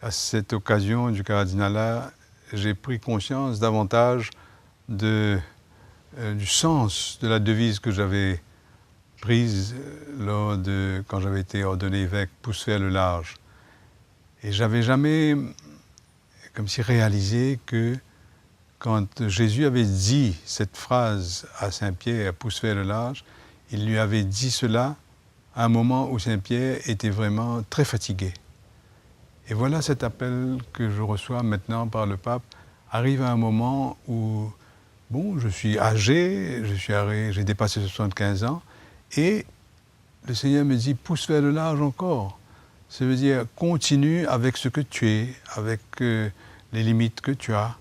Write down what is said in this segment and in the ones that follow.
à cette occasion du cardinalat, j'ai pris conscience davantage du sens de la devise que j'avais prise quand j'avais été ordonné évêque, pousse vers le large. Et j'avais jamais comme si réalisé que quand Jésus avait dit cette phrase à Saint-Pierre, pousse vers le large, il lui avait dit cela à un moment où Saint-Pierre était vraiment très fatigué. Et voilà cet appel que je reçois maintenant par le pape arrive à un moment où, bon, je suis âgé, j'ai dépassé 75 ans, et le Seigneur me dit, pousse vers le large encore. Ça veut dire, continue avec ce que tu es, avec les limites que tu as,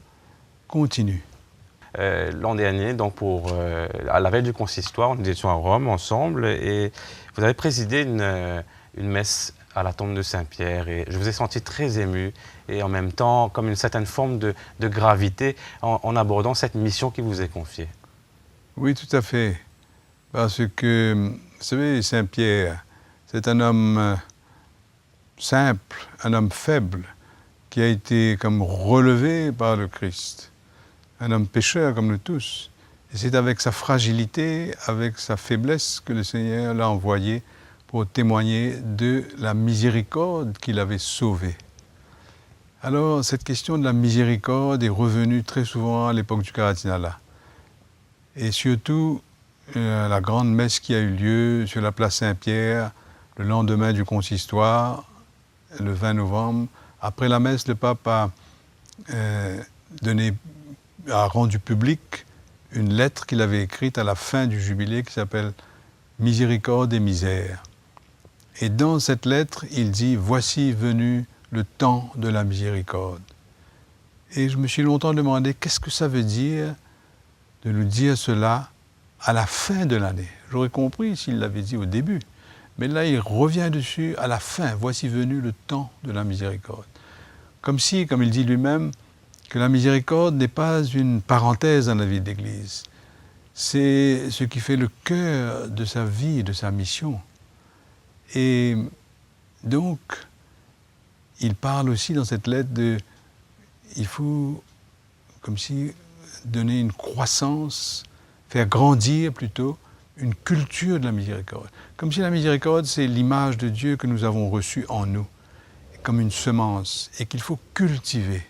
continue. L'an dernier, donc à la veille du consistoire, nous étions à Rome ensemble et vous avez présidé une messe à la tombe de Saint-Pierre et je vous ai senti très ému et en même temps comme une certaine forme de gravité en abordant cette mission qui vous est confiée. Oui, tout à fait. Parce que, vous savez, Saint-Pierre, c'est un homme simple, un homme faible, qui a été comme relevé par le Christ. Un homme pécheur comme nous tous. Et c'est avec sa fragilité, avec sa faiblesse que le Seigneur l'a envoyé pour témoigner de la miséricorde qu'il avait sauvée. Alors, cette question de la miséricorde est revenue très souvent à l'époque du cardinalat. Et surtout, la grande messe qui a eu lieu sur la place Saint-Pierre, le lendemain du consistoire, le 20 novembre. Après la messe, le pape a rendu public une lettre qu'il avait écrite à la fin du jubilé qui s'appelle « Miséricorde et misère ». Et dans cette lettre, il dit « Voici venu le temps de la miséricorde ». Et je me suis longtemps demandé qu'est-ce que ça veut dire de nous dire cela à la fin de l'année. J'aurais compris s'il l'avait dit au début. Mais là, il revient dessus à la fin. Voici venu le temps de la miséricorde. Comme si, comme il dit lui-même, que la miséricorde n'est pas une parenthèse dans la vie de l'Église. C'est ce qui fait le cœur de sa vie, de sa mission. Et donc, il parle aussi dans cette lettre il faut, comme si, donner une croissance, faire grandir plutôt, une culture de la miséricorde. Comme si la miséricorde, c'est l'image de Dieu que nous avons reçue en nous, comme une semence, et qu'il faut cultiver.